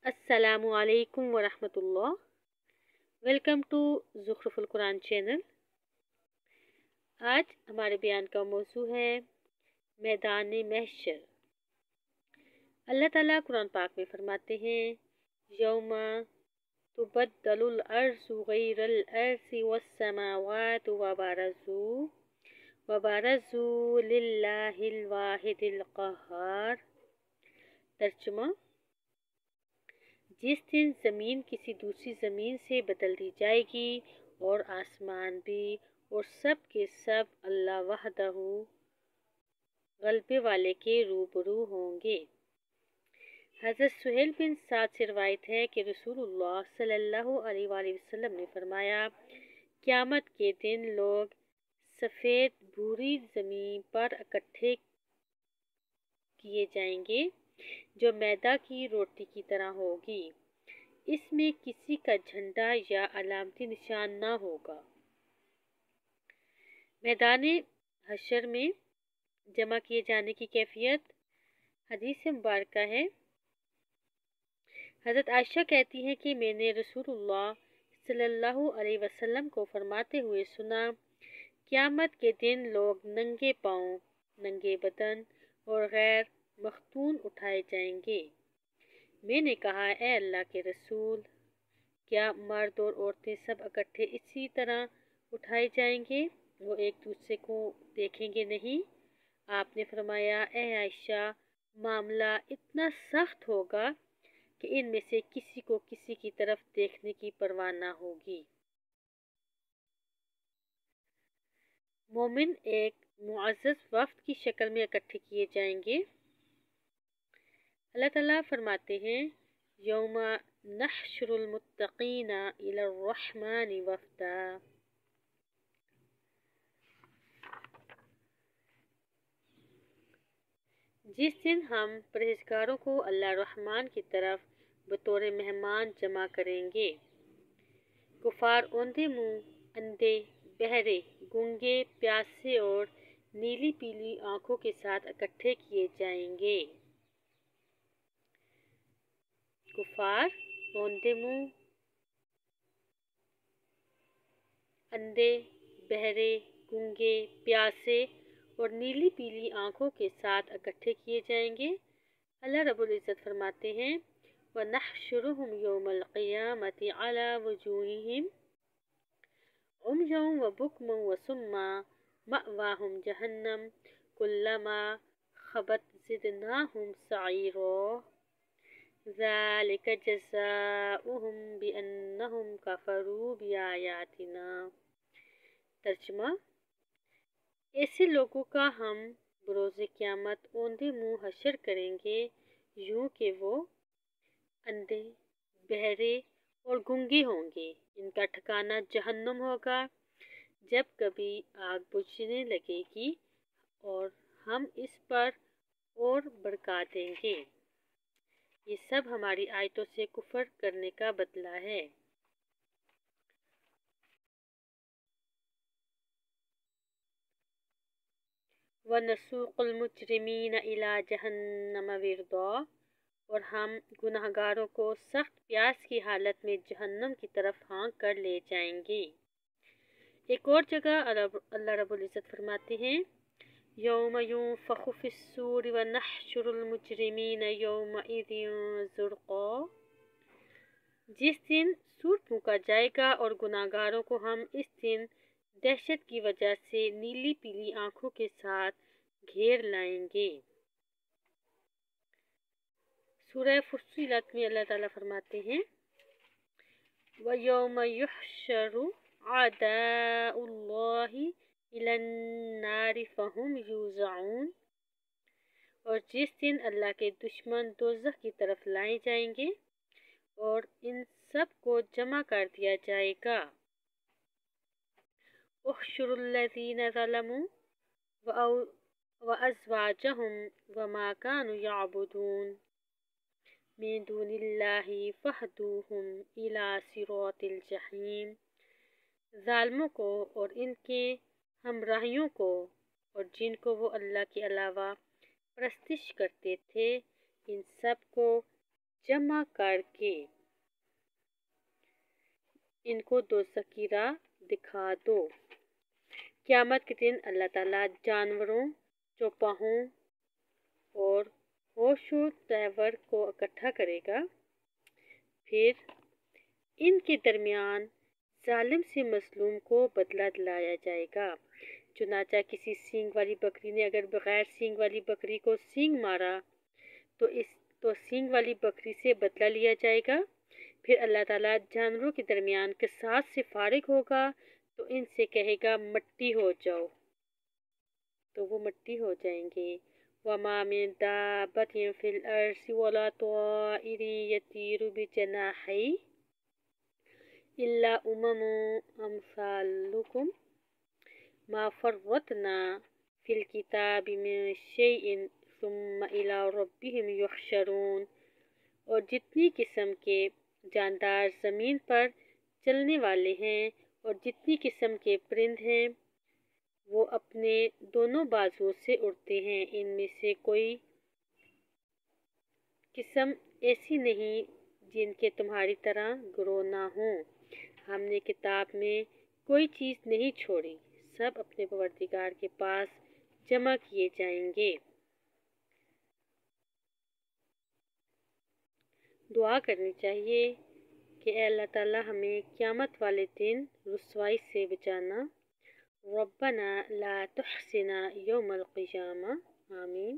अस्सलामु अलैकुम वरहमतुल्लाह। Welcome to Zukhruful Quran channel. आज हमारे बयान का मौजू है मैदान महशर। अल्लाह ताला कुरान पाक में फरमाते हैं, यौमा तुबद्दलुल अर्ज़ु गैरल अर्ज़ि वस्समावातु वबरज़ू लिल्लाहिल वाहिदिल क़हार। तर्जुमा, जिस दिन ज़मीन किसी दूसरी ज़मीन से बदल दी जाएगी और आसमान भी, और सब के सब अल्लाह वहदहू गलबे वाले के रूबरू होंगे। हज़रत सुहेल बिन साद से रवायत है कि रसूलुल्लाह सल्लल्लाहु अलैहि वसल्लम ने फरमाया, क़यामत के दिन लोग सफ़ेद भूरी ज़मीन पर इकट्ठे किए जाएंगे जो मैदा की रोटी की तरह होगी। इसमें किसी का झंडा या अलामती निशान न होगा। मैदान हशर में जमा किए जाने की कैफियत। हदीस मुबारक है, हज़रत आयशा कहती हैं कि मैंने रसूलुल्लाह सल्लल्लाहु अलैहि वसल्लम को फरमाते हुए सुना, क़यामत के दिन लोग नंगे पाँव, नंगे बदन और गैर मख्तून उठाए जाएंगे। मैंने कहा, ए अल्लाह के रसूल, क्या मर्द और औरतें सब इकट्ठे इसी तरह उठाए जाएंगे? वो एक दूसरे को देखेंगे नहीं? आपने फरमाया, ए आयशा, मामला इतना सख्त होगा कि इनमें से किसी को किसी की तरफ देखने की परवाह न होगी। मोमिन एक मुअज़्ज़ज़ वफ़द की शक्ल में इकट्ठे किए जाएंगे। अल्लाह ताला फरमाते हैं, यौमा नहशुरुल मुत्तक़ीना इलर रहमानि वफ़दा। जिस दिन हम परहेज़गारों को अल्लाह रहमान की तरफ बतौर मेहमान जमा करेंगे। कुफार औंधे मुँह, अंधे, बहरे, गूंगे, प्यासे और नीली पीली आँखों के साथ इकट्ठे किए जाएंगे। कुफार औंधे मुँह, अंधे, बहरे, गूंगे, प्यासे और नीली पीली आँखों के साथ इकट्ठे किए जाएंगे। अल्लाह रब्बुल इज़्ज़त फरमाते हैं, वनहशुरुहुम यौमल क़ियामति अला वजूहिहिम उम्यन व बुकमन व सुम्मा मअवाहुम जहन्नम कुल्लमा खबत ज़िदनाहुम सईरा ज़ालिका जज़ाउहुम बिअन्नहुम कफ़रू बिआयातिना। तर्जुमा, ऐसे लोगों का हम बरोज़े क़यामत औंधे मुँह हशर करेंगे, यूँ कि वो अंधे, बहरे और गूंगे होंगे। इनका ठिकाना जहन्नुम होगा। जब कभी आग बुझने लगेगी और हम इस पर और भड़का देंगे। ये सब हमारी आयतों से कुफर करने का बदला है। वनसूकुल मुजरिमीन इला जहन्नम विर्दा, और हम गुनाहगारों को सख्त प्यास की हालत में जहन्नम की तरफ हाँक कर ले जाएंगे। एक और जगह अल्लाह रब्बुल इज़्ज़त फरमाते हैं, यौम युनफ़ख़ु फ़िस्सूरि व नहशुरुल मुजरिमीन यौमइज़िन ज़ुरक़ा। जिस दिन सूर फूंका जाएगा और गुनाहगारों को हम इस दिन दहशत की वजह से नीली पीली आँखों के साथ घेर लाएंगे। सूरह फुस्सिलत में अल्लाह ताला फरमाते हैं, व यौम युहशरु आदाउल्लाहि इलन नारि फहुम यूज़ऊन। और जिस दिन अल्लाह के दुश्मन दोज़ख की तरफ लाए जाएंगे और इन सब को जमा कर दिया जाएगा। उहशुरुल्लज़ीना ज़लमू व अज़वाजहुम व मा कानू यअबुदून मिन दूनिल्लाहि फहदूहुम इला सिरातिल जहीम। ज़ालिमों को और इनके हमराहियों को और जिनको वो अल्लाह के अलावा परस्तिश करते थे, इन सब को جمع کر کے ان کو دوزخ کی راہ دکھا دو۔ قیامت کے دن اللہ تعالیٰ جانوروں، چوپاہوں اور ہوش و تیور کو اکٹھا کرے گا، پھر ان کے درمیان ظالم سے مظلوم کو بدلہ دلایا جائے گا۔ چنانچہ کسی سینگ والی بکری نے اگر بغیر سینگ والی بکری کو سینگ مارا تو سینگ والی بکری سے بدلہ لیا جائے گا۔ پھر اللہ تعالیٰ جانوروں کے درمیان قصاص سے فارغ ہوگا تو ان سے کہے گا مٹی ہو جاؤ، تو وہ مٹی ہو جائیں گے۔ وَمَا مِن دَابَّةٍ فِي الْأَرْضِ وَلَا طَائِرٍ يَطِيرُ بِجَنَاحَيْهِ إِلَّا أُمَمٌ مَا فَرَّطْنَا فِي الْكِتَابِ مِن شَيْءٍ ثُمَّ إِلَىٰ رَبِّهِمْ يُحْشَرُونَ۔ اور جتنی قسم کے جاندار زمین پر چلنے والے ہیں اور جتنی قسم کے پرند ہیں وہ اپنے دونوں بازوؤں سے اڑتے ہیں، ان میں سے کوئی قسم ایسی نہیں جن کے تمہاری طرح گروہ نہ ہوں۔ ہم نے کتاب میں کوئی چیز نہیں چھوڑی، سب اپنے پروردگار کے پاس جمع کیے جائیں گے۔ دعا کرنی چاہیے کہ اے اللہ تعالیٰ ہمیں قیامت والے دن رسوائی سے بچانا۔ ربنا لا تحزنا یوم القیامہ، آمین۔